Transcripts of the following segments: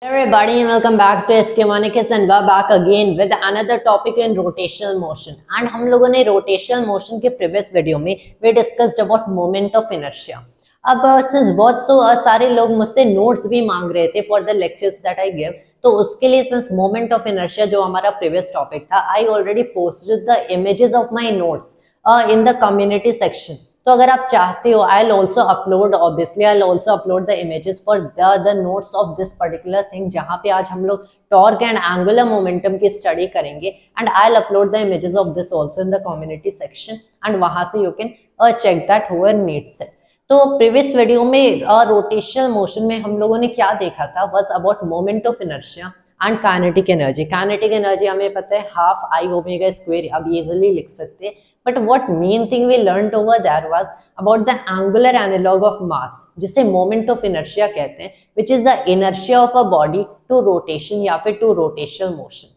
Everybody and welcome back to SK Monikis and we're back again with another topic in rotational motion. And हम लोगों ने rotational motion के previous video में we discussed about moment of inertia. अब since बहुत सारे लोग मुझसे notes भी मांग रहे थे for the lectures that I give, तो उसके लिए since moment of inertia जो हमारा previous topic था, I already posted the images of my notes in the community section. तो अगर आप चाहते हो I'll also upload the images for the notes of this particular thing जहाँ पे आज हम लोग torque and angular momentum की study करेंगे and I'll upload the images of this also in the community section and वहाँ से you can check that whoever needs it. तो previous video में rotational motion में हम लोगों ने क्या देखा था was about moment of inertia and kinetic energy. Kinetic energy हमें पता है half I omega square, अब easily लिख सकते हैं. But what main thing we learned over there was about the angular analog of mass, जिसे moment of inertia कहते हैं, which is the inertia of a body to rotation या फिर to rotational motion.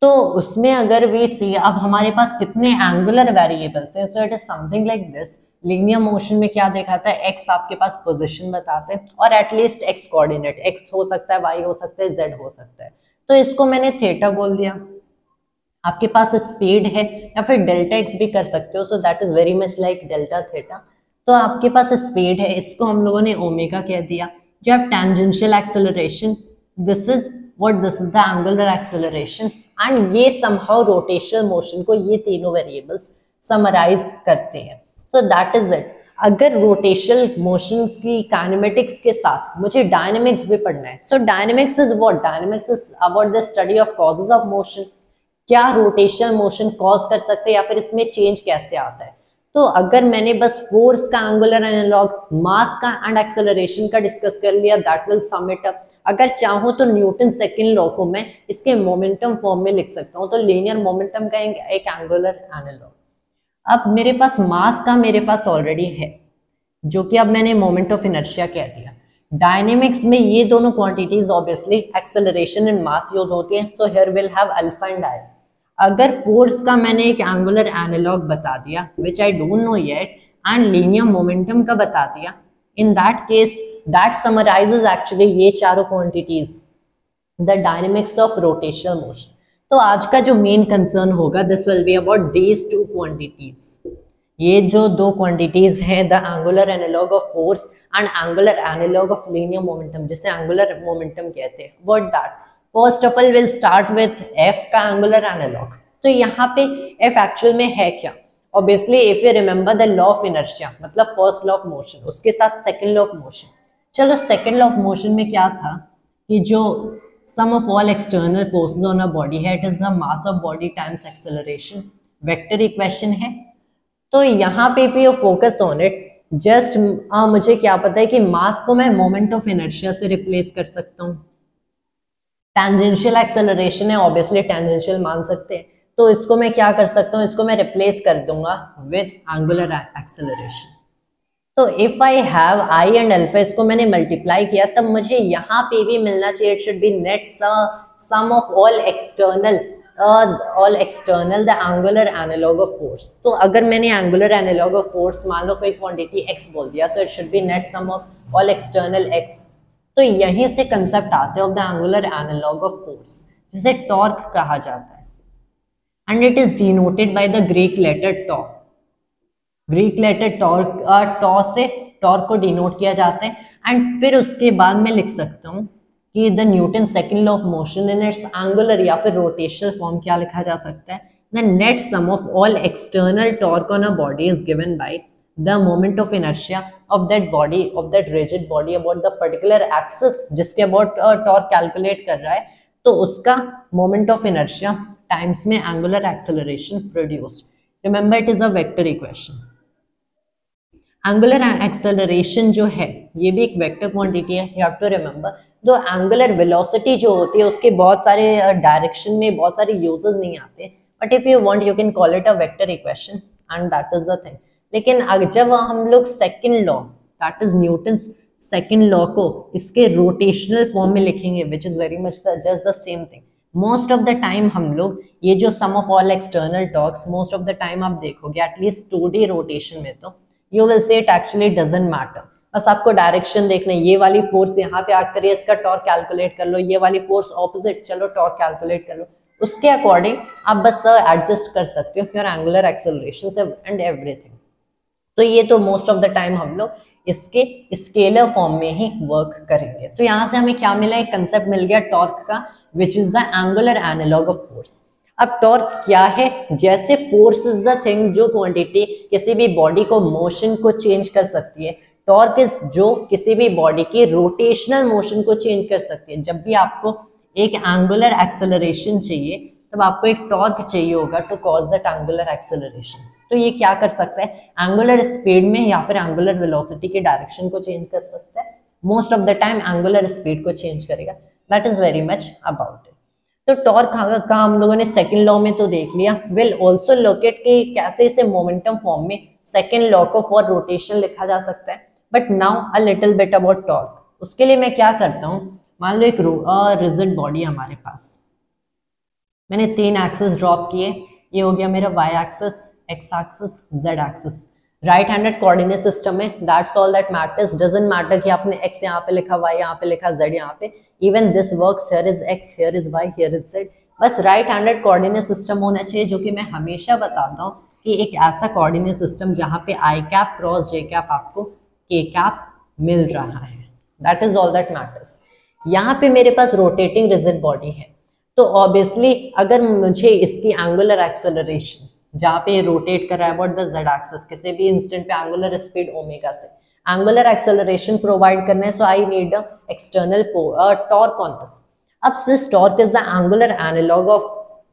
तो उसमें अगर we see, अब हमारे पास कितने angular variables हैं, so it is something like this. linear motion में क्या देखा था, x आपके पास position बताते हैं और at least x coordinate, x हो सकता है, y हो सकता है, z हो सकता है. तो इसको मैंने थीटा बोल दिया. आपके पास स्पीड है या फिर डेल्टा एक्स भी कर सकते हो, सो that is very much like delta theta. तो आपके पास स्पीड है, इसको हम लोगों ने ओमेगा कह दिया. जो आप tangential acceleration, this is the angular acceleration and ये समहाउ रोटेशनल मोशन को ये तीनों वेरिएबल्स समराइज करते हैं. So that is it. अगर रोटेशनल मोशन की काइनेमेटिक्स के साथ मुझे डायनेमिक्स भी पढ़ना है, so dynamics is what? Dynamics is about the study of causes of motion. क्या रोटेशनल मोशन कॉज कर सकते हैं या फिर इसमें चेंज कैसे आता है. तो अगर मैंने बस फोर्स का एंगुलर एनालॉग, मास का एंड एक्सेलरेशन का डिस्कस कर लिया, that will sum it up. अगर चाहूं तो न्यूटन सेकंड लॉ को मैं इसके मोमेंटम फॉर्म में लिख सकता हूं, तो लीनियर मोमेंटम का एक एंगुलर एनालॉग. अब मेरे पास मास का मेरे पास ऑलरेडी है, जो कि अब मैंने मोमेंट ऑफ इनर्शिया कह दिया. डायनेमिक्स में ये दोनों quantities obviously acceleration and mass use होती है, so here will have alpha and I. अगर फोर्स का मैंने एक एंगुलर एनालॉग बता दिया which I don't know yet and linear momentum का बता दिया, in that case that summarises actually ये चारों quantities the dynamics of rotational motion. तो आज का जो मेन कंसर्न होगा this will be about these two quantities. ये जो दो क्वांटिटीज हैं, the angular analogue of force and angular analogue of linear momentum, जिसे एंगुलर मोमेंटम कहते हैं. What that? First of all will start with f का angular analog. तो यहाँ पे f एक्चुअल में है क्या? Obviously if you remember the law of inertia, मतलब फर्स्ट लॉ ऑफ मोशन, उसके साथ सेकंड लॉ ऑफ मोशन. चलो सेकंड लॉ ऑफ मोशन में क्या था कि जो sum of all external forces on a body है, it is the mass of body times acceleration. Vector equation है. तो यहाँ पे if you focus on it, just मुझे क्या पता है कि मास को मैं मोमेंट ऑफ इनर्शिया से रिप्लेस कर सकता हूँ. टेंजेंशियल एक्सेलरेशन है, ऑब्वियसली टेंजेंशियल मान सकते हैं, तो इसको मैं क्या कर सकता हूँ, इसको मैं रिप्लेस कर दूंगा विद एंगुलर एक्सेलरेशन. तो if I have I and alpha, इसको मैंने मल्टीप्लाई किया, तब मुझे यहाँ पे भी मिलना चाहिए, it should be net sum of all external the angular analogue of force. तो अगर मैंने एंगुलर एनालॉग ऑफ फोर्स मान लो कोई क्वांटिटी x बोल दिया, so it should be net sum of all external x. तो यहीं से कंसेप्ट आते हैं of the angular analogue of force, जिसे टॉर्क कहा जाता है. And it is denoted by the Greek letter tau. Greek letter tau से टॉर्क को डिनोट किया जाता है. एंड फिर उसके बाद मैं लिख सकता हूँ कि the Newton second law of motion in its angular या फिर रोटेशनल फॉर्म क्या लिखा जा सकता है, the net sum of all external torque on a body is given by the moment of inertia of that body, of that rigid body about the particular axis जिसके about torque calculate कर रहा है, तो उसका moment of inertia times में angular acceleration produced. Remember it is a vector equation. Angular acceleration जो है ये भी एक vector quantity है, you have to remember. तो angular velocity जो होती है उसके बहुत सारे direction में बहुत सारे uses नहीं आते, but if you want you can call it a vector equation and that is the thing. लेकिन जब हम लोग second law, that is Newton's second law को इसके रोटेशनल फॉर्म में लिखेंगे, which is very much just the same thing. Most of the time हम लोग ये जो sum of all external torques, most of the time आप देखोगे एटलीस्ट 2D रोटेशन में, तो you will say it actually doesn't matter. बस आपको डायरेक्शन देखना है, ये वाली फोर्स यहाँ पे एक्ट कर रही है, इसका टॉर्क कैलकुलेट कर लो, ये वाली फोर्स ऑपोजिट, चलो टॉर्क कैलकुलेट कर लो, उसके अकॉर्डिंग आप बस एडजस्ट कर सकते हो योर एंगुलर एक्सेलरेशन से एंड एवरीथिंग। तो ये तो मोस्ट ऑफ द टाइम हम लोग इसके स्केलर फॉर्म में ही वर्क करेंगे। तो यहाँ से हमें क्या मिला, एक कंसेप्ट मिल गया टॉर्क का, which is the angular analogue of force. अब टॉर्क क्या है, जैसे फोर्स इज द थिंग जो क्वांटिटी किसी भी बॉडी को मोशन को चेंज कर सकती है, टॉर्क इज जो किसी भी बॉडी की रोटेशनल मोशन को चेंज कर सकती है। जब भी आपको एक एंगुलर एक्सेलरेशन चाहिए तब आपको एक टॉर्क चाहिए होगा to cause that angular acceleration. तो ये क्या कर सकता है, एंगुलर स्पीड में या फिर एंगुलर वेलोसिटी के डायरेक्शन को चेंज कर सकता है, most of the time angular speed को चेंज करेगा। That is very much about it. तो टॉर्क का हम लोगों ने सेकंड लॉ में तो देख लिया, विल ऑल्सो लुक एट कि कैसे इसे मोमेंटम फॉर्म में सेकंड लॉ को फॉर रोटेशन लिखा जा सकता है। But now a little bit about torque. उसके लिए मैं क्या करता हूँ, मान लो एक रिजिड बॉडी हमारे पास, मैंने 3 एक्सिस ड्रॉप किए, ये हो गया मेरा y axis, x axis, z axis. Right handed coordinate system में that's all that matters, doesn't matter कि आपने x यहाँ पे लिखा, y यहाँ पे लिखा, z यहाँ पे, even this works, here is x, here is y, here is z। बस राइट हैंडेड कोऑर्डिनेट सिस्टम होना चाहिए, जो कि मैं हमेशा बताता हूँ कि एक ऐसा कोऑर्डिनेट सिस्टम जहाँ पे i cap cross j cap आपको k कैप मिल रहा है, that is all that matters. यहाँ पे मेरे पास रोटेटिंग रिजिड बॉडी है, तो ऑब्वियसली अगर मुझे इसकी एंगुलर एक्सेलरेशन जहाँ पे रोटेट कर रहा है अबाउट द z एक्सिस, किसी भी इंस्टेंट पे एंगुलर स्पीड ओमेगा से एंगुलर एक्सेलरेशन प्रोवाइड करना है, so I need a external torque on this. अब since torque is the angular analogue of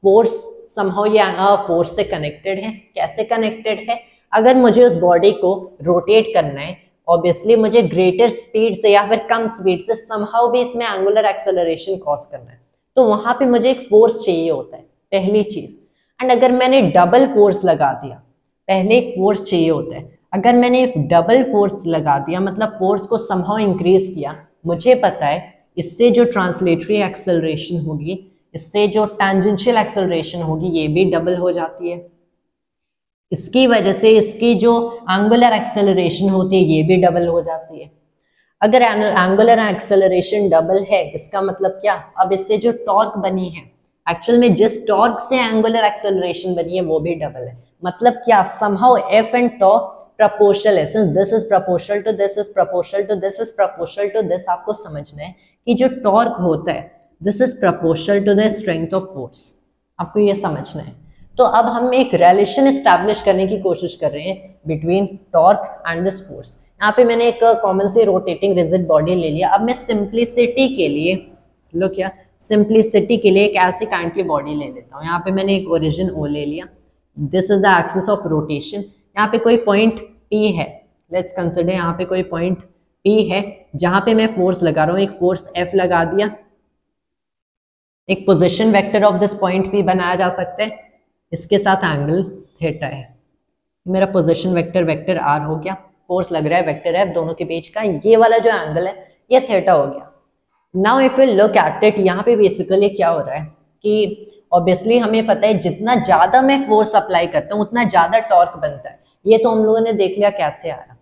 force, somehow ये फोर्स से कनेक्टेड है। कैसे कनेक्टेड है, अगर मुझे उस बॉडी को रोटेट करना है, ऑब्वियसली मुझे ग्रेटर स्पीड से या फिर कम स्पीड से समहाउ भी इसमें एंगुलर एक्सेलरेशन कॉज करना है, तो वहां पे मुझे एक फोर्स चाहिए होता है, पहली चीज। एंड अगर मैंने डबल फोर्स लगा दिया, पहले एक फोर्स चाहिए होता है, अगर मैंने डबल फोर्स लगा दिया मतलब फोर्स को समहाउ इंक्रीज किया, मुझे पता है इससे जो ट्रांसलेटरी एक्सेलरेशन होगी, इससे जो टेंजेंशियल एक्सेलरेशन होगी, ये भी डबल हो जाती है। इसकी वजह से इसकी जो एंगुलर एक्सेलरेशन होती है ये भी डबल हो जाती है। अगर एंगुलर एक्सेलरेशन डबल है, इसका मतलब क्या, अब इससे जो टॉर्क बनी है, एक्चुअल में जिस टॉर्क से एंगुलर एक्सेलरेशन बनी है वो भी डबल है। मतलब क्या, somehow F and tau proportional है, since this is proportional to this is proportional to this is proportional to this. आपको समझना है कि जो टॉर्क होता है this is proportional to the strength of force, आपको ये समझना है। तो अब हम एक रिलेशन एस्टैब्लिश करने की कोशिश कर रहे हैं between torque and this force. यहाँ पे मैंने एक कॉमन सी रोटेटिंग रिजिड बॉडी ले लिया। अब मैं सिंप्लिसिटी के लिए, लो क्या, सिंप्लिसिटी के लिए एक ऐसी काइंड की बॉडी ले लेता हूँ। यहाँ पे मैंने एक ओरिजिन ओ ले लिया, this is the axis of rotation. यहाँ पे कोई पॉइंट P है, लेट्स कंसिडर यहाँ पे कोई पॉइंट P है जहाँ पे मैं फोर्स लगा रहा हूँ, एक फोर्स F लगा दिया, एक position vector of this point P बनाया जा सकता है, इसके साथ एंगल थीटा है। मेरा पोजीशन वेक्टर वेक्टर r हो गया, फोर्स लग रहा है वेक्टर f, दोनों के बीच का ये वाला जो एंगल है ये थीटा हो गया। Now if you look at it, यहाँ पे बेसिकली क्या हो रहा है कि ऑब्वियसली हमें पता है जितना ज्यादा मैं फोर्स अप्लाई करता हूँ उतना ज्यादा टॉर्क बनता है। ये तो हम लोगों ने देख लिया कैसे आया।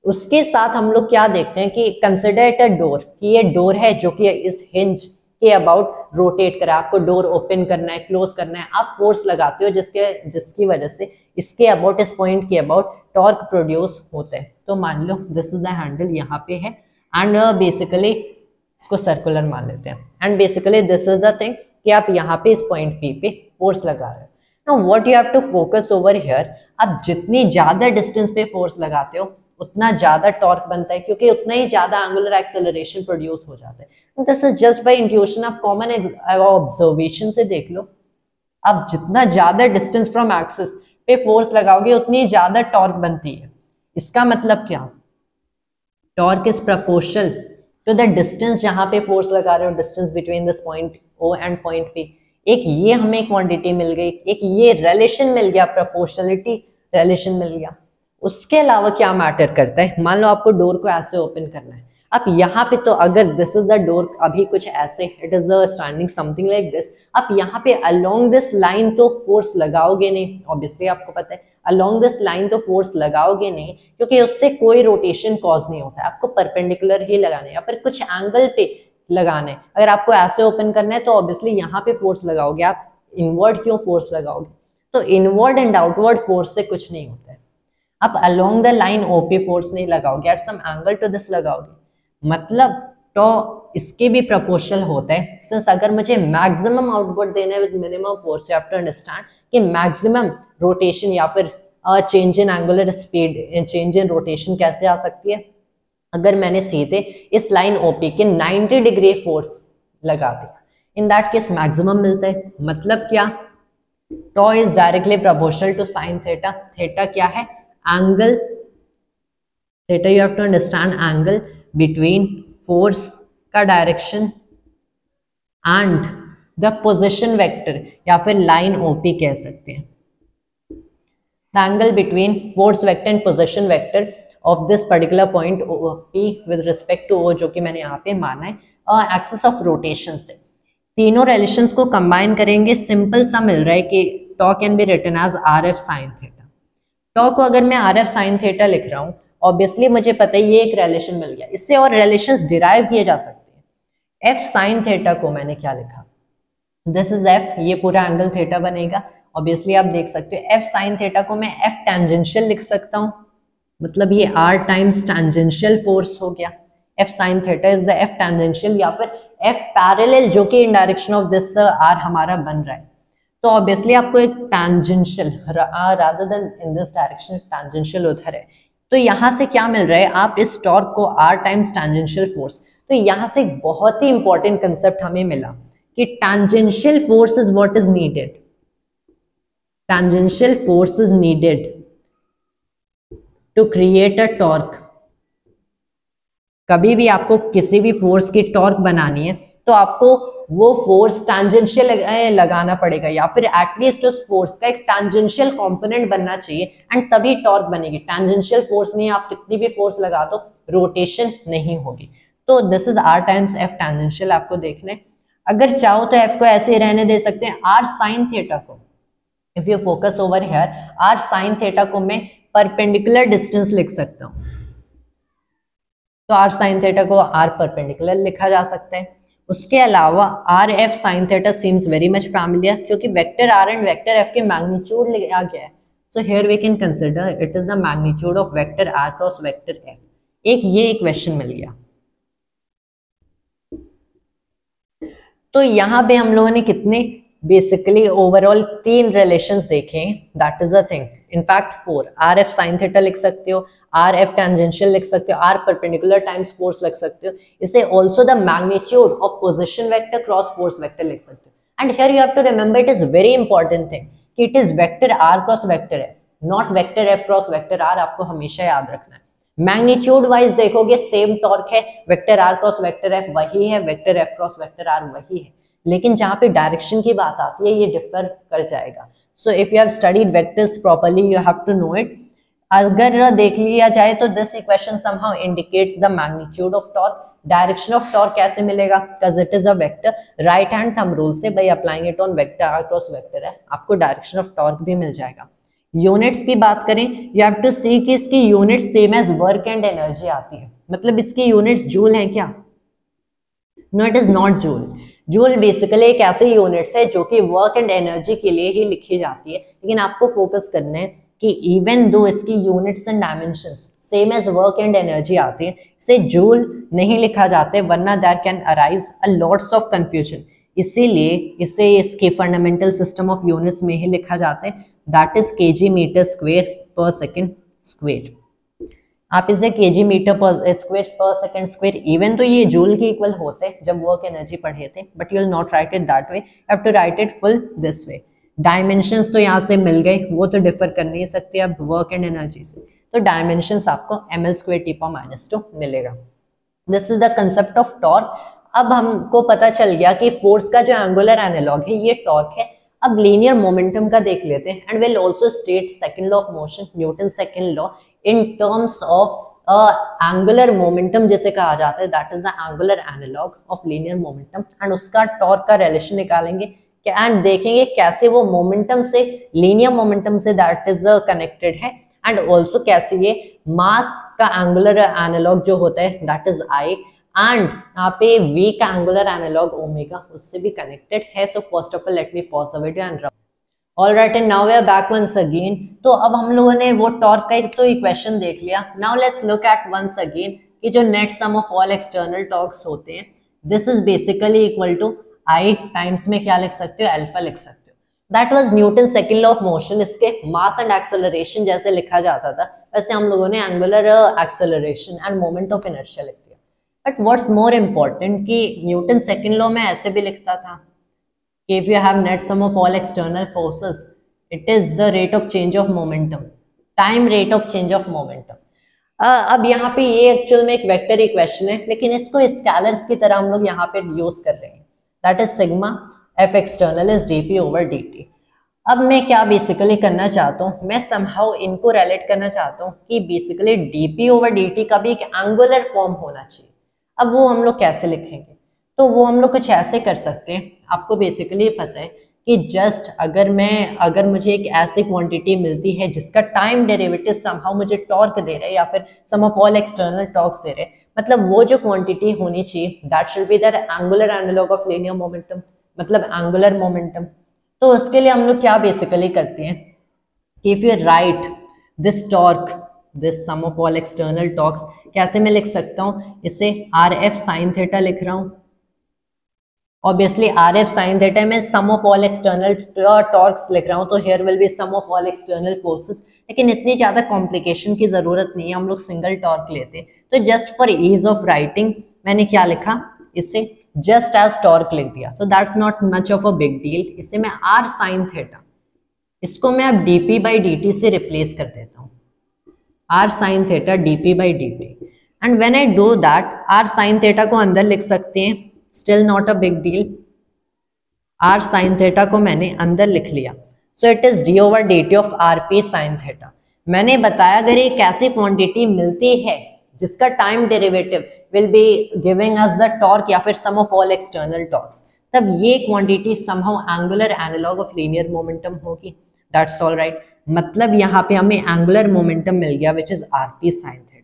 उसके साथ हम लोग क्या देखते हैं कि कंसिडर इट अ डोर, कि ये डोर है जो कि इस हिंज के अबाउट रोटेट करा, आपको डोर ओपन करना है, क्लोज करना है, आप फोर्स लगाते हो जिसकी वजह से इसके अबाउट, इस पॉइंट के अबाउट टॉर्क प्रोड्यूस होता है। तो मान लो दिस इज द हैंडल यहाँ पे है एंड बेसिकली इसको सर्कुलर मान लेते हैं and basically this is the thing कि आप यहाँ पे इस पॉइंट पी पे फोर्स लगा रहे हो। Now what you have to focus over here, आप जितनी ज्यादा डिस्टेंस पे फोर्स लगाते हो उतना ज्यादा टॉर्क बनता है, क्योंकि उतना ही ज्यादा एंगुलर एक्सेलरेशन प्रोड्यूस हो जाता है। This is just by intuition, आप कॉमन ऑब्जर्वेशन से देख लो, आप जितना ज्यादा डिस्टेंस फ्रॉम एक्सिस पे फोर्स लगाओगे उतनी ज्यादा टॉर्क बनती है। इसका मतलब क्या, torque is proportional to the distance जहां पे फोर्स लगा रहे हो, distance between this point O and point P। एक ये हमें क्वांटिटी मिल गई, एक ये रिलेशन मिल गया, प्रोपोर्शनलिटी रिलेशन मिल गया। उसके अलावा क्या मैटर करता है, मान लो आपको डोर को ऐसे ओपन करना है, अब यहाँ पे तो अगर दिस इज द डोर, अभी कुछ ऐसे it is standing something like this, आप यहाँ पे अलोंग दिस लाइन तो फोर्स लगाओगे नहीं, ऑब्वियसली आपको पता है अलोंग दिस लाइन तो फोर्स लगाओगे नहीं, क्योंकि उससे कोई रोटेशन कॉज नहीं होता है, आपको परपेंडिकुलर ही लगाना है या फिर कुछ एंगल पे लगाना है। अगर आपको ऐसे ओपन करना है तो ऑब्वियसली यहाँ पे फोर्स लगाओगे, आप इनवर्ड क्यों फोर्स लगाओगे? तो इनवर्ड एंड आउटवर्ड फोर्स से कुछ नहीं होता है। आप along the line OP force नहीं लगाओगे, at some angle to this लगाओगे, मतलब तो इसके भी प्रोपोर्शनल होता है। सिंस अगर मुझे मैक्सिमम आउटपुट देना है with minimum force, you have to understand कि मैक्सिमम रोटेशन या फिर change in angular speed, change in rotation कैसे आ सकती है? अगर मैंने सीधे इस लाइन ओपी के 90 डिग्री फोर्स लगा दिया, इन दैट केस मैक्सिमम मिलता है। मतलब क्या? Tau is directly proportional to sine theta. Theta क्या है? Angle. Theta you have to understand angle between force का direction and the position vector, या फिर लाइन ओपी कह सकते हैं। The angle between force vector and position vector of this particular point P with respect to O, जो कि मैंने यहाँ पे माना है एक्सिस ऑफ रोटेशन से। तीनों रिलेशंस को कंबाइन करेंगे, सिंपल सा मिल रहा है कि tau can be written as RF sine theta. Tau को अगर मैं RF साइन थीटा लिख रहा हूँ, ऑब्वियसली मुझे पता है ये एक रिलेशन मिल गया, इससे और रिलेशंस डिराइव किए जा सकते हैं। F साइन थीटा को मैंने क्या लिखा? दिस इज F, ये पूरा एंगल थीटा बनेगा। ऑब्वियसली आप देख सकते हो F साइन थीटा को मैं F टेंजेंशियल लिख सकता हूँ, मतलब ये R टाइम्स टेंजेंशियल फोर्स हो गया। F sine theta is the F tangential या फिर F पैरेलल, जो कि इन डायरेक्शन ऑफ दिस R हमारा बन रहा है। तो ऑब्वियसली आपको एक tangential rather then in this direction tangential उधर है, तो यहाँ से क्या मिल रहा है? आप इस टॉर्क को R टाइम्स टेंजेंशियल फोर्स, तो यहाँ से एक बहुत ही इंपॉर्टेंट कंसेप्ट हमें मिला कि tangential force is what is needed. Tangential force is needed to create a torque. कभी भी आपको किसी भी फोर्स की टॉर्क बनानी है तो आपको वो फोर्स टेंजेंशियल लगाना पड़ेगा, या फिर एटलीस्ट उस फोर्स का एक टेंजेंशियल कंपोनेंट बनना चाहिए एंड तभी टॉर्क बनेगी। टेंजेंशियल फोर्स नहीं, आप कितनी भी फोर्स लगा दो रोटेशन नहीं होगी। तो this is R times F tangential आपको देखने। अगर चाहो तो F को ऐसे ही रहने दे सकते हैं। R साइन थीटा को, if you focus over here, R sine theta को मैं परपेंडिकुलर डिस्टेंस लिख सकता हूं, तो R साइन थीटा को R परपेंडिकुलर लिखा जा सकता है। उसके अलावा R F sine theta seems very much familiar, क्योंकि vector R and vector F के मैग्नीट्यूड लिया गया है। So here we can consider it is the magnitude of vector R cross vector F। ये क्वेश्चन मिल गया। तो यहाँ पे हम लोगों ने कितने बेसिकली ओवरऑल 3 रिलेशंस देखे, that is a thing. In fact 4। R F sine theta लिख सकते हो, R F टेंजेंशियल लिख सकते हो, R परपेंडिकुलर टाइम्स फोर्स लिख सकते हो। इसे also the magnitude of position vector cross force vector लिख सकते हो। And here you have to remember it is very important thing कि it is vector R cross vector F, not vector F cross vector R। आपको हमेशा याद रखना है। Magnitude wise देखोगे सेम टॉर्क है, vector R cross vector F वही है, vector F cross vector R वही है, लेकिन जहां पे डायरेक्शन की बात आती है ये डिफर कर जाएगा। So if you have studied vectors properly you have to know it. अगर देख लिया जाए तो this equation somehow indicates the magnitude of torque. Direction of torque कैसे मिलेगा? Because it is a vector. Right hand thumb rule से by applying it on vector R cross vector F आपको direction of torque भी मिल जाएगा। Units की बात करें, यू हैव टू सी कि इसकी unit same as work and energy आती है, मतलब इसकी यूनिट्स जूल है क्या? No, it is not joule. Joule basically एक ऐसी यूनिट्स है जो कि वर्क एंड एनर्जी के लिए ही लिखी जाती है, लेकिन आपको फोकस करना है कि इवन दो इसकी units and dimensions same as work and energy आती है, इसे जूल नहीं लिखा जाता है, वरना there can arise a lots of confusion. इसीलिए इसे इसके फंडामेंटल सिस्टम ऑफ यूनिट्स में ही लिखा जाता है, that is kg metre square per second square. आप इसे kg metre per square per second square, even though ये जूल के इक्वल होते हैं जब वर्क एनर्जी पढ़े थे, but you will not write it that way, you have to write it full this way. Dimensions तो यहाँ से मिल गए, वो तो डिफर कर नहीं सकते अब वर्क एंड एनर्जी से, तो डायमेंशंस आपको ml स्क्वायर t पावर -2 मिलेगा। This is the concept of torque. अब हमको पता चल गया कि फोर्स का जो एंगुलर एनालॉग है ये टॉर्क है। अब लीनियर मोमेंटम का देख लेते हैं and will also state second law of motion, Newton second law, in terms of angular momentum जिसे कहा जाता है, that is the angular analogue of linear momentum, and उसका टॉर्क का रिलेशन निकालेंगे एंड देखेंगे कैसे वो मोमेंटम से, लीनियर मोमेंटम से दैट इज कनेक्टेड है, एंड ऑल्सो कैसे ये मास का एंगुलर एनालॉग जो होता है दैट इज आई, एंड यहाँ पे v का एंगुलर एनालॉग ओमेगा उससे भी कनेक्टेड है. So first of all let me pause the video and alright, and now we are back once again. तो अब हम लोगों ने वो टॉर्क का एक तो इक्वेशन देख लिया. Now let's look at once again कि जो net sum of all external torques होते हैं, this is basically equal to I times में क्या लिख सकते हो, अल्फा लिख सकते हो. That was Newton second law of motion. इसके मास एंड एक्सेलरेशन जैसे लिखा जाता था वैसे हम लोगों ने angular acceleration end moment of inertia लिख दिया. बट व्हाट्स मोर इम्पोर्टेंट कि न्यूटन सेकंड लॉ में ऐसे भी लिखता था कि if you have net sum of all external forces, it is the rate of change of momentum, time rate of change of momentum. अब यहाँ पे ये एक्चुअल में एक वेक्टर इक्वेशन है, लेकिन इसको स्केलर्स की तरह हम लोग यहाँ पे यूज कर रहे हैं. That is sigma F external is D P over d T. अब मैं क्या बेसिकली करना चाहता हूँ, मैं समहाउ इनको रिलेट करना चाहता हूँ कि basically D P over d T का भी एक एंगुलर फॉर्म होना चाहिए. अब वो हम लोग कैसे लिखेंगे, तो वो हम लोग कुछ ऐसे कर सकते हैं. आपको बेसिकली पता है कि जस्ट अगर मुझे एक ऐसी क्वांटिटी मिलती है जिसका टाइम डेरिवेटिव समहाउ मुझे टॉर्क दे रहा है या फिर sum of all external torques दे रहे हैं, मतलब वो जो क्वांटिटी होनी चाहिए that should be the angular analogue of linear momentum, मतलब एंगुलर मोमेंटम. तो उसके लिए हम लोग क्या बेसिकली करते हैं कि if you write this torque, this sum of all external torques, कैसे मैं लिख सकता हूँ इसे, आर एफ साइन थीटा लिख रहा हूँ. Obviously R F sine theta में sum of all external torques लिख रहा हूँ, तो here will be sum of all external forces. लेकिन इतनी ज्यादा कॉम्प्लिकेशन की जरूरत नहीं है, हम लोग सिंगल टॉर्क लेते. तो just for ease of writing मैंने क्या लिखा, इसे जस्ट एज टॉर्क लिख दिया. So that's not much of a big deal. इसे मैं आर साइन थीटा, इसको मैं अब डीपी बाई डी टी से रिप्लेस कर देता हूँ. R sine theta DP by D T, and when I do that R sine theta को अंदर लिख सकते हैं, still not a big deal. R sine theta को मैंने अंदर लिख लिया. So it is d over d t of r P sine theta. मैंने बताया अगर एक ऐसी क्वांटिटी मिलती है जिसका time derivative will be giving us the torque या फिर sum of all external torques, तब ये quantity somehow angular analogue of linear momentum होगी. That's all right. मतलब यहाँ पे हमें एंगुलर मोमेंटम मिल गया which is r P sine theta.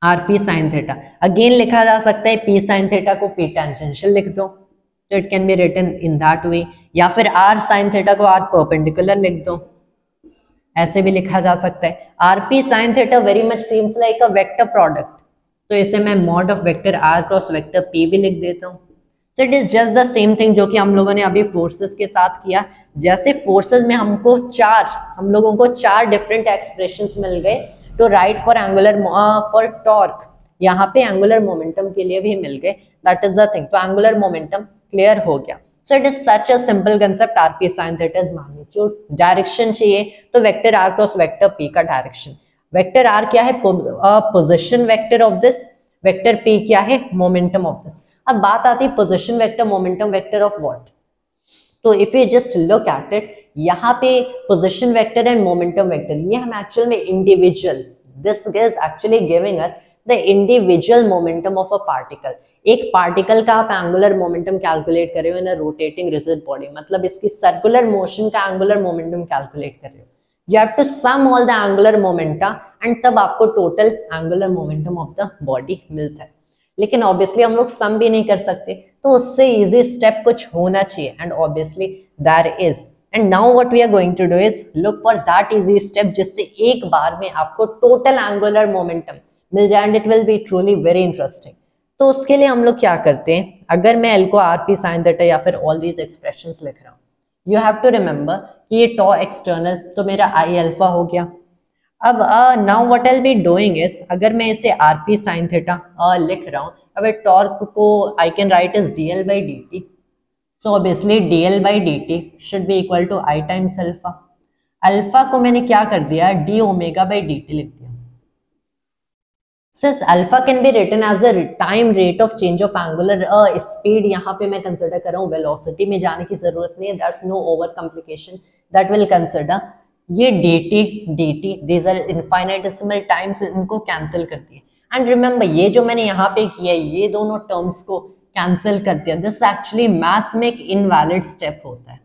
R P sine theta again लिखा जा सकता है पी साइन थीटा को पी टेंजेंशियल लिख दो, तो it can be written in that way, या फिर आर साइन थीटा को आर परपेंडिकुलर लिख दो, ऐसे भी लिखा जा सकता है. R P sine theta very much seems like a vector product, तो इसे मैं mod of vector R cross vector P भी लिख देता हूँ. So it is just the same thing जो कि हम लोगों ने अभी फोर्सेस के साथ किया. जैसे फोर्सेस में हम लोगों को चार डिफरेंट एक्सप्रेशंस मिल गए to write for angular for torque, यहाँ पे एंगुलर मोमेंटम के लिए भी मिल गए. That is the thing. तो एंगुलर मोमेंटम क्लियर हो गया. So it is such a simple concept. R P sine theta is magnitude. Direction चाहिए तो vector R cross vector P का डायरेक्शन. वेक्टर आर क्या है, position vector of this, vector P क्या है, momentum of this. अब बात आती है position vector momentum vector of what. तो if you just look at it, यहाँ पे position vector and momentum vector, ये हम एक्चुअल में individual, this is actually giving us the individual momentum of a particle. एक पार्टिकल का आप angular momentum calculate कर रहे हो in a rotating rigid body, मतलब इसकी सर्कुलर मोशन का एंगुलर मोमेंटम कैलकुलेट कर रहे हो. You have to sum all the angular momenta and तब आपको total angular momentum of the body मिलता है. लेकिन ऑब्वियसली हम लोग सम भी नहीं कर सकते, तो उससे इजी स्टेप कुछ होना चाहिए, and obviously there is. And now what we are going to do is look for that easy step जिससे एक बार में आपको टोटल एंगुलर मोमेंटम मिल जाए, and it will be truly very interesting. तो उसके लिए हम लोग क्या करते हैं, अगर मैं एल को आर पी साइन थीटा या फिर ऑल दीज एक्सप्रेशंस लिख रहा हूँ, यू हैव टू रिमेंबर कि ये टॉ एक्सटर्नल तो मेरा आई अल्फा हो गया. अब now what I will be doing is, अगर मैं इसे आर पी साइन थीटा लिख रहा हूँ, अब टॉर्क को I can write is D L by D T. So obviously D L by D T should be equal to I times alpha. Alpha को मैंने क्या कर दिया, D omega by D T लिख दिया. Since alpha can be written as the time rate of change of angular speed, यहाँ पे मैं कंसिडर कर रहा हूँ वेलोसिटी में जाने की जरूरत नहीं है. That's no over complication that will consider. ये dt dt these are infinitesimal times, इनको कैंसिल कर दिए। एंड रिमेंबर ये जो मैंने यहाँ पे किया है ये दोनों टर्म्स को कैंसिल कर दिया। दिस एक्चुअली मैथ्स में एक इनवैलिड स्टेप होता है।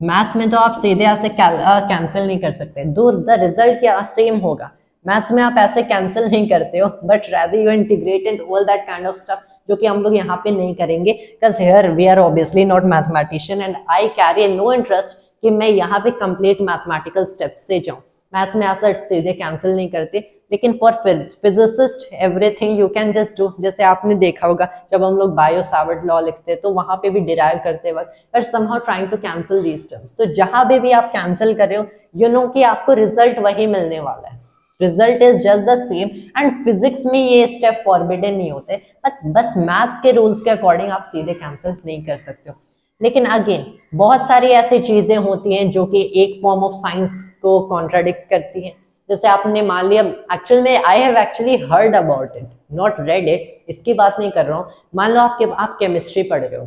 मैथ्स में तो आप सीधे ऐसे कैंसिल नहीं कर सकते, दूर द रिजल्ट क्या सेम होगा। मैथ्स में आप ऐसे कैंसिल नहीं करते हो, but rather you integrate and all that kind of stuff, जो कि हम लोग यहाँ पे नहीं करेंगे, because here we are obviously not mathematician and I carry no interest कि मैं यहाँ पे कंप्लीट मैथमेटिकल स्टेप्स से जाऊँ। मैथ्स में ऐसा सीधे कैंसिल नहीं करते, लेकिन for physicist everything you can just do. जैसे आपने देखा होगा जब हम लोग बायो सावर्ट लॉ लिखते हैं तो वहां पे भी डिराइव करते वक्त but somehow trying to cancel these terms. तो जहां भी आप कैंसिल कर रहे हो यू नो कि आपको रिजल्ट वही मिलने वाला है, result is just the same. And physics में ये स्टेप फॉरबिडन नहीं होते, बस मैथ्स के रूल्स के अकॉर्डिंग आप सीधे कैंसिल नहीं कर सकते हो। लेकिन अगेन बहुत सारी ऐसी चीजें होती हैं जो कि एक फॉर्म ऑफ साइंस को कॉन्ट्राडिक्ट करती हैं। जैसे आपने मान लिया, एक्चुअल में I have actually heard about it, not read it, इसकी बात नहीं कर रहा हूँ। मान लो आप केमिस्ट्री पढ़ रहे हो,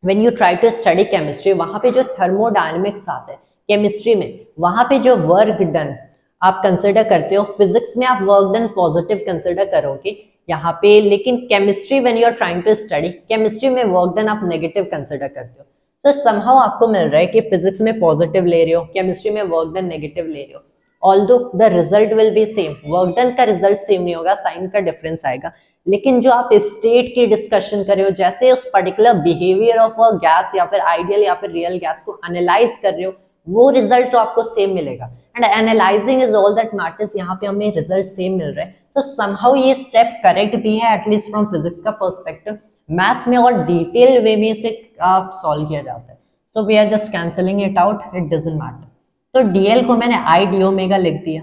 when you try to study chemistry, वहां पे जो थर्मोडायनेमिक्स आता है केमिस्ट्री में, वहां पे जो वर्क डन आप कंसिडर करते हो, फिजिक्स में आप वर्क डन पॉजिटिव कंसिडर करोगे यहाँ पे, लेकिन chemistry when you are trying to study chemistry में वर्क डन आप नेगेटिव कंसिडर करते हो। तो समहाउ आपको मिल रहा है कि फिजिक्स में पॉजिटिव ले रहे हो, केमिस्ट्री में वर्क डन नेगेटिव ले रहे हो, although the result will be same. Work done का रिजल्ट सेम नहीं होगा, साइन का डिफरेंस आएगा, लेकिन जो आप स्टेट की डिस्कशन कर रहे हो, जैसे उस particular behaviour of a gas या फिर आइडियल या फिर रियल गैस को एनालाइज कर रहे हो, वो रिजल्ट तो आपको सेम मिलेगा। And analysing is all that matters, यहाँ पे हमें रिजल्ट सेम मिल रहा है। तो समहाउ ये स्टेप करेक्ट भी है एटलीस्ट फ्रॉम फिजिक्स का पर्सपेक्टिव। मैथ्स में और डिटेल वे में इसे सॉल्व किया जाता है। So we are just cancelling it out, it doesn't matter. तो डीएल को मैंने आई डी ओमेगा लिख दिया।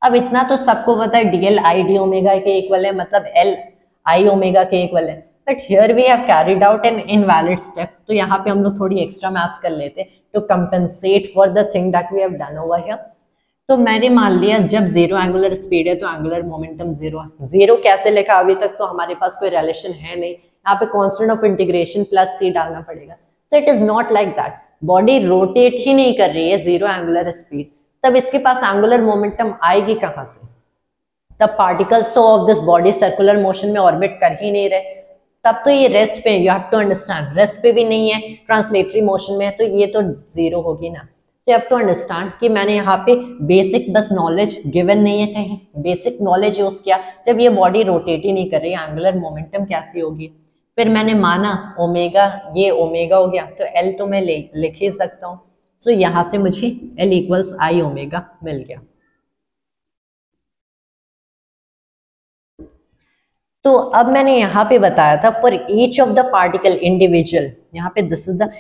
अब इतना तो सबको पता है डीएल आई डी ओमेगा के इक्वल है, मतलब एल आई ओमेगा के इक्वल है, but here we have carried out an invalid step. तो यहाँ पे हम लोग थोड़ी एक्स्ट्रा मैथ्स कर लेते to compensate for the thing that we have done over here. तो मैंने मान लिया जब जीरो एंगुलर स्पीड है तो एंगुलर मोमेंटम जीरो है। जीरो कैसे लिखा, अभी तक तो हमारे पास कोई रिलेशन है नहीं, यहाँ पे constant of integration plus c डालना पड़ेगा। So it is not like that, body rotate ही नहीं कर रही है जीरो एंगुलर स्पीड, तब इसके पास एंगुलर मोमेंटम आएगी कहां से? तब पार्टिकल्स तो of this body circular motion में ऑर्बिट कर ही नहीं रहे, तब तो ये रेस्ट पे, you have to understand, rest पे भी नहीं है, ट्रांसलेटरी मोशन में है, तो ये तो जीरो होगी ना। तो यू हैव टू अंडरस्टैंड कि मैंने यहाँ पे बेसिक बस नॉलेज गिवन नहीं है, कहीं बेसिक नॉलेज यूज किया। जब ये बॉडी रोटेट ही नहीं कर रही, एंगुलर मोमेंटम कैसी होगी? फिर मैंने माना ओमेगा, ये ओमेगा हो गया, तो एल तो मैं लिख ही सकता हूँ। सो यहाँ से मुझे एल इक्वल्स आई ओमेगा मिल गया। तो अब मैंने यहाँ पे बताया था for each of the particle individual, यहाँ पे this is the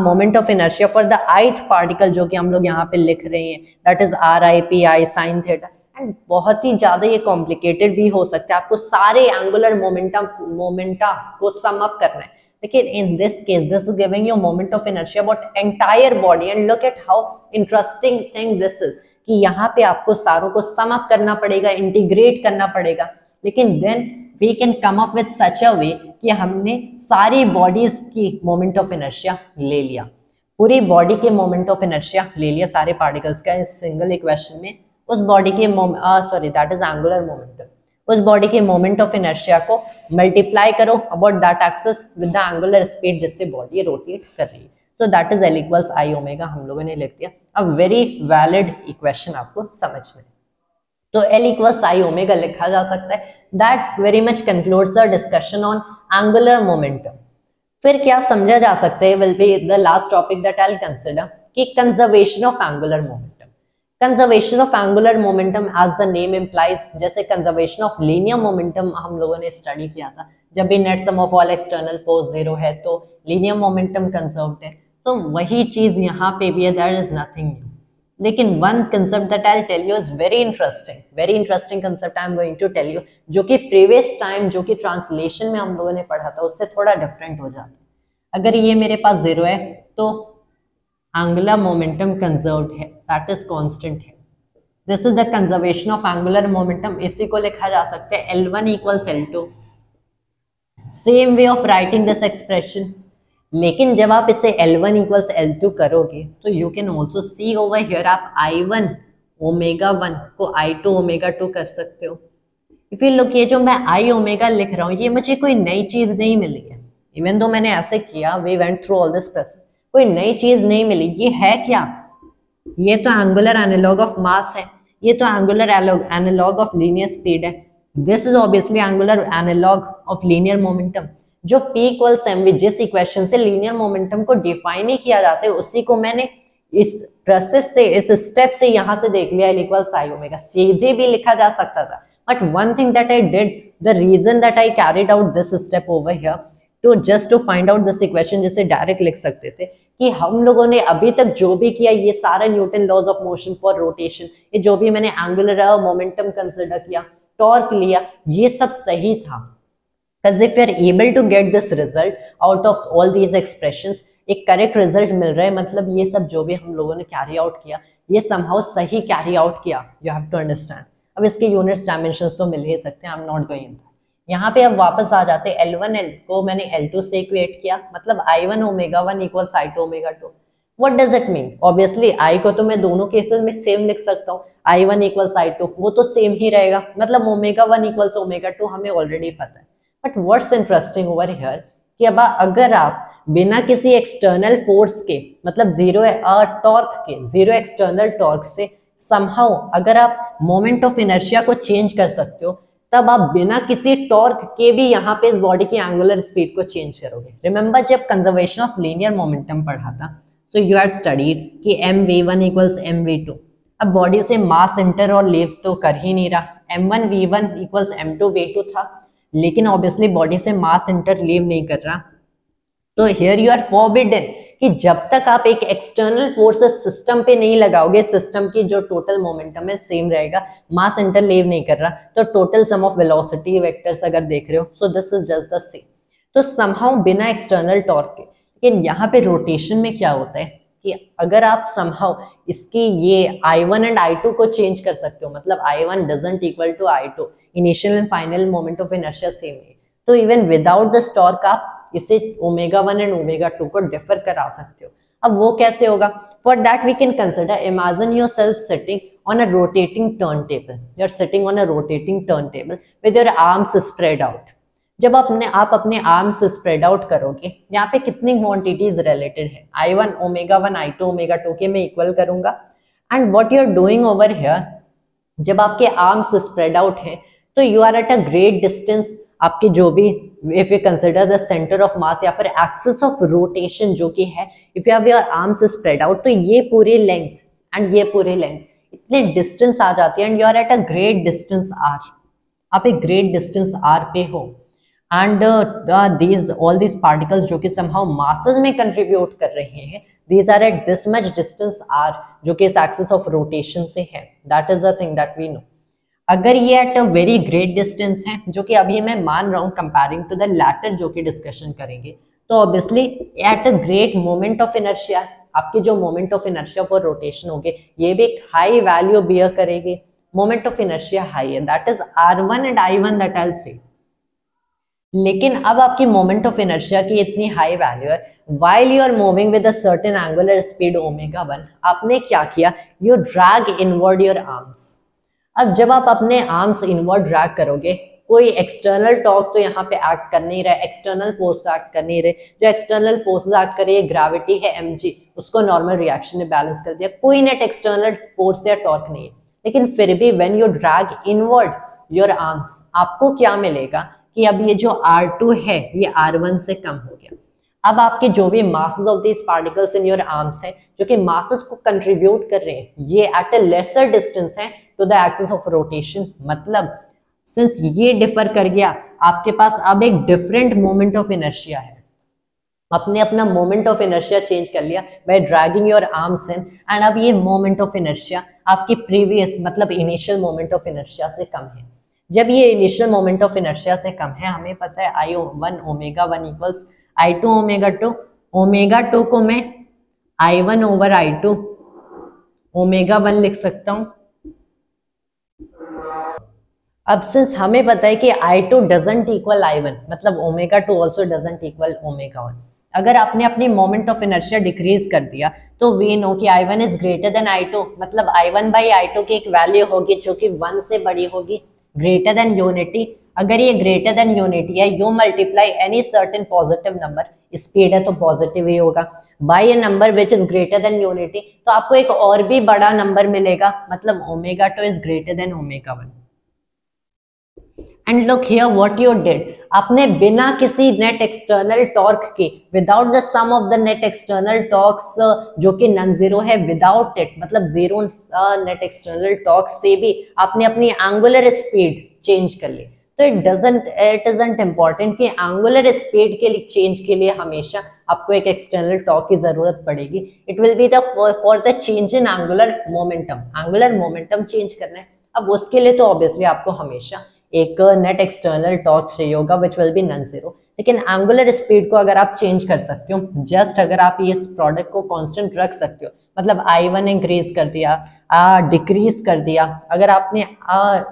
moment of inertia for the ith particle, जो कि हम लोग यहाँ पे लिख रहे हैं, that is are I P I sine theta. And बहुत ही ज्यादा ये कॉम्प्लिकेटेड भी हो सकता है, आपको सारे एंगुलर मोमेंटा को सम अप करना है। लेकिन in this case this is giving you moment of inertia about entire body. And look at how interesting thing this is कि यहाँ पे आपको सारों को सम अप करना पड़ेगा, इंटीग्रेट करना पड़ेगा, लेकिन then we can come up with such a way कि हमने सारी बॉडीज की मोमेंट ऑफ इनर्शिया ले लिया, पूरी बॉडी के मोमेंट ऑफ इनर्शिया ले लिया सारे पार्टिकल्स का इस सिंगल इक्वेशन में। उस बॉडी के sorry that is angular momentum, उस बॉडी के मोमेंट ऑफ इनर्शिया को मल्टीप्लाई करो about that axis with the angular speed जिससे बॉडी रोटेट कर रही है। सो that is L equals I omega, हम लोगों ने लिख दिया। अब वेरी वैलिड इक्वेशन आपको समझना है, तो एल इक्वल्स आई ओमेगा लिखा जा सकता है। That very much concludes the discussion on angular momentum. फिर क्या समझा जा सकता है, will be the last topic that I will consider, कि conservation of angular momentum. Conservation of angular momentum as the name implies, जैसे कंजर्वेशन ऑफ लीनियर मोमेंटम हम लोगों ने स्टडी किया था, जब भी net sum of all external force zero है तो लीनियर मोमेंटम कंजर्व्ड है, तो वही चीज यहाँ पे भी है, दैट इज नथिंग न्यू। लेकिन one concept that I will tell you is very interesting concept I am going to tell you, जो कि प्रीवियस टाइम जो कि ट्रांसलेशन में हम लोगों ने पढ़ा था उससे थोड़ा डिफरेंट हो जाता है। अगर ये मेरे पास जीरो है तो एंगुलर मोमेंटम कंजर्व्ड है, दैट इज कांस्टेंट है। This is the conservation of angular momentum. इसी को लिखा जा सकता है L1 equals L2। Same way of writing this expression, लेकिन जब आप इसे L1 इक्वल्स L2 करोगे तो you can also see over here आप I1 ओमेगा 1 को I2 ओमेगा 2 कर सकते हो। इफ यू लुक, ये जो मैं I ओमेगा लिख रहा हूँ ये मुझे कोई नई चीज नहीं मिली है। इवन दो मैंने ऐसे किया, we went through all this process, कोई नई चीज नहीं मिली। ये है क्या? ये तो एंगुलर एनालॉग ऑफ मास है, ये तो angular analogue of linear speed है। This is obviously angular analogue of linear momentum. जो P इक्वल्स mv, जिस इक्वेशन से लीनियर मोमेंटम को डिफाइन ही किया जाता है, उसी को मैंने इस प्रोसेस से, इस स्टेप से यहां से देख लिया, L इक्वल्स I ओमेगा। सीधे भी लिखा जा सकता था, but one thing that I did, the reason that I carried out this step over here to just to find out this equation, जिसे डायरेक्ट लिख सकते थे, कि हम लोगों ने अभी तक जो भी किया, ये सारा Newton laws of motion for rotation, ये जो भी मैंने एंगुलर मोमेंटम कंसिडर किया, टॉर्क लिया, ये सब सही था। As if you are able to get this result out of all these expressions, एक करेक्ट रिजल्ट मिल रहा है, मतलब ये सब जो भी हम लोगों ने कैरी आउट किया, ये somehow सही कैरी आउट किया। You have to understand। अब इसके यूनिट्स डायमेंशंस तो मिल ही सकते हैं, I'm not going into। यहाँ पे अब वापस आ जाते हैं, L1 को मैंने L2 से इक्वेट किया, मतलब I1 omega 1 equals I2 omega 2। What does it mean? Obviously I को तो मैं दोनों केसेस में सेम लिख सकता हूँ, I1 इक्वल्स I2, वो तो सेम ही रहेगा, मतलब ओमेगा 1 इक्वल्स ओमेगा 2 हमें ऑलरेडी पता है। But what's interesting over here कि अब अगर आप बिना किसी एक्सटर्नल फोर्स के, मतलब जीरो टॉर्क के, जीरो एक्सटर्नल टॉर्क से समहाउ अगर आप मोमेंट ऑफ इनर्शिया को चेंज कर सकते हो, तब आप बिना किसी टॉर्क के भी यहाँ पे इस बॉडी की एंगुलर स्पीड को चेंज करोगे। रिमेंबर जब कंजर्वेशन ऑफ लीनियर मोमेंटम पढ़ा था, सो यू हैड स्टडीड कि mv1 इक्वल्स mv2। अब बॉडी से मास इंटर और लीव तो कर ही नहीं रहा, m1 v1 equals m2 v2 था, लेकिन ऑब्वियसली बॉडी से मास इंटर लीव नहीं कर रहा। तो हियर यू आर फॉरबिडन कि जब तक आप एक एक्सटर्नल फोर्स सिस्टम पे नहीं लगाओगे, सिस्टम की जो टोटल मोमेंटम है सेम रहेगा, मास इंटर लीव नहीं कर रहा, तो total sum of velocity vectors अगर देख रहे हो, so this is just the same. तो समहाउ बिना एक्सटर्नल टॉर्क के, लेकिन यहाँ पे रोटेशन में क्या होता है कि अगर आप समहाउ इसकी ये I1 एंड I2 को चेंज कर सकते हो, मतलब I1 doesn't equal to I2, initial and final moment of inertia same है, तो इवन विदाउट दिस टॉर्क आप इसे ओमेगा 1 एंड ओमेगा 2 को डिफर करा सकते हो। अब वो कैसे होगा? For that we can consider, imagine yourself sitting on a rotating turntable, you are sitting on a rotating turntable with your arms spread out. जब आप अपने आर्म्स स्प्रेड आउट करोगे, यहाँ पे कितनी क्वांटिटीज रिलेटेड है, I1 ओमेगा 1 I2 ओमेगा 2 के मैं इक्वल करूंगा। And what you are doing over here, जब आपके आर्म्स स्प्रेड आउट है तो you are at a great distance, आपके जो भी, if you consider the centre of mass या फिर एक्सिस ऑफ रोटेशन जो कि है, if you have your arms spread out, तो ये पूरी लेंथ एंड ये पूरी लेंथ इतने डिस्टेंस आ जाती है, and you are at a great distance r, आप एक ग्रेट डिस्टेंस r पे हो, and these all these particles जो कि somehow masses में कंट्रीब्यूट कर रहे हैं, these are at this much distance r, जो कि इस एक्सिस ऑफ रोटेशन से है, that is the thing that we know। अगर ये at a very great distance है, जो कि अभी मैं मान रहा हूँ कंपेयरिंग टू द लैटर जो कि डिस्कशन करेंगे, तो obviously eight a great moment of inertia, आपके जो moment of inertia for rotation होंगे, ये भी एक हाई वैल्यू बियर करेंगे, मोमेंट ऑफ इनर्शिया हाई है, that is r1 and I1 that I will say. लेकिन अब आपकी मोमेंट ऑफ इनर्शिया की इतनी हाई वैल्यू है, while you are moving with a certain angular speed omega 1, आपने क्या किया, you drag inward your arms। अब जब आप अपने आर्म्स इनवर्ड ड्रैग करोगे, कोई एक्सटर्नल टॉर्क तो यहाँ पे एक्ट कर नहीं रहा है, एक्सटर्नल फोर्स एक्ट कर नहीं रहे, जो एक्सटर्नल फोर्सेस एक्ट कर रही है ग्रेविटी है mg, उसको नॉर्मल रिएक्शन ने बैलेंस कर दिया, कोई नेट एक्सटर्नल फोर्स या टॉर्क नहीं है, लेकिन फिर भी when you drag inward your arms, आपको क्या मिलेगा कि अब ये जो r2 है ये r1 से कम हो गया। अब आपके जो भी masses of this particles in your arms हैं, जो कि मासेस को कंट्रीब्यूट कर रहे हैं, ये एट अ लेसर डिस्टेंस है to the axis of rotation, मतलब सिंस ये डिफर कर गया, आपके पास अब एक डिफरेंट मोमेंट ऑफ इनर्शिया है, आपने अपना मोमेंट ऑफ इनर्शिया चेंज कर लिया bye dragging your arms in, and अब ये मोमेंट ऑफ इनर्शिया आपकी प्रीवियस, मतलब इनिशियल मोमेंट ऑफ इनर्शिया से कम है। जब ये इनिशियल मोमेंट ऑफ इनर्शिया से कम है, हमें पता है I1 omega 1 equals I2 omega 2, omega 2 को मैं I1 ओवर I2 ओमेगा 1 लिख सकता हूं। अब सिंस हमें पता है कि I2 डजंट इक्वल I1, मतलब omega 2 also doesn't equal omega 1, अगर आपने अपनी मोमेंट ऑफ इनर्शिया डिक्रीज कर दिया तो वी नो कि I1 is greater then I2, मतलब I1 बाई I2 की एक वैल्यू होगी जो कि 1 से बड़ी होगी, ग्रेटर देन यूनिटी। अगर ये ग्रेटर देन यूनिटी है, you multiply any certain positive number, speed है तो पॉजिटिव ही होगा, by a number which is greater than unity, तो आपको एक और भी बड़ा नंबर मिलेगा, मतलब omega 2 is greater than omega 1। And look here what you did, आपने बिना किसी नेट एक्सटर्नल टॉर्क के, without the sum of the net external torques जो कि नॉन जीरो है, विदाउट इट मतलब जीरो नेट एक्सटर्नल टॉर्क से भी आपने अपनी एंगुलर स्पीड चेंज कर ली। तो इट इजंट इम्पॉर्टेंट कि एंगुलर स्पीड के लिए चेंज के लिए हमेशा आपको एक एक्सटर्नल टॉर्क की जरूरत पड़ेगी। It will be the for the change in angular momentum change करना है। अब उसके लिए तो ऑब्वियसली आपको हमेशा एक नेट एक्सटर्नल टॉर्क चाहिए होगा which will be non zero, लेकिन एंगुलर स्पीड को अगर आप चेंज कर सकते हो, जस्ट अगर आप इस प्रोडक्ट को कांस्टेंट रख सकते हो, मतलब I1 इंक्रीज कर दिया, डिक्रीज कर दिया, अगर आपने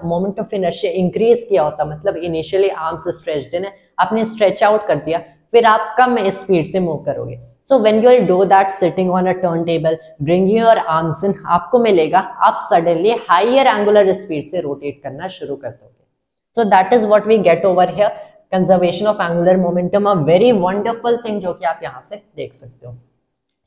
मोमेंट ऑफ इनर्शिया इंक्रीज किया होता, मतलब इनिशियली आर्म्स स्ट्रेच्ड इन है, आपने स्ट्रेच आउट कर दिया, फिर आप कम स्पीड से मूव करोगे। So when you will do that sitting on a turntable, bringing your arms in, आपको मिलेगा आप suddenly higher angular speed से rotate करना शुरू कर दोगे। So that is what we get over here, conservation of angular momentum, a very wonderful thing जो कि आप यहाँ से देख सकते हो।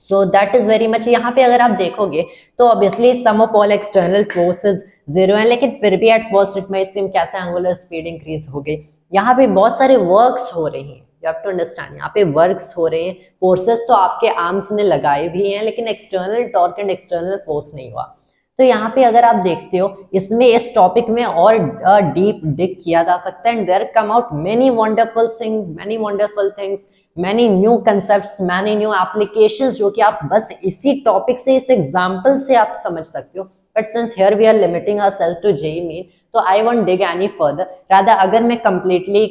So that is very much, यहाँ पे अगर आप देखोगे तो obviously sum of all external forces zero है, लेकिन फिर भी at first it might seem कैसे angular speed increase हो गई। यहाँ पे बहुत सारे works हो रहे हैं, you have to understand, यहाँ पे वर्क्स हो रहे हैं, फोर्सेस तो आपके आर्म्स ने लगाए भी हैं, लेकिन external torque and external force नहीं हुआ। तो यहाँ पे अगर आप देखते हो इसमें इस टॉपिक में और डीप डिग किया जा सकता है, and there come out many wonderful things, many new concepts, many new applications जो कि आप बस इसी टॉपिक से, इस एग्जाम्पल से आप समझ सकते हो। But since here we are limiting ourself to JEE Main, तो I won't dig any further, rather अगर मैं कंप्लीटली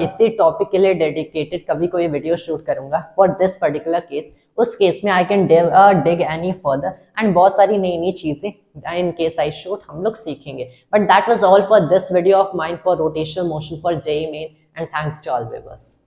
इसी टॉपिक के लिए डेडिकेटेड कभी कोई वीडियो शूट करूंगा फॉर दिस पर्टिकुलर केस, उस केस में I can dig any further, and बहुत सारी नई नई चीजें इन केस आई शूट हम लोग सीखेंगे। But that was all for this video of mine for rotational motion for JEE Main, and thanks to all viewers.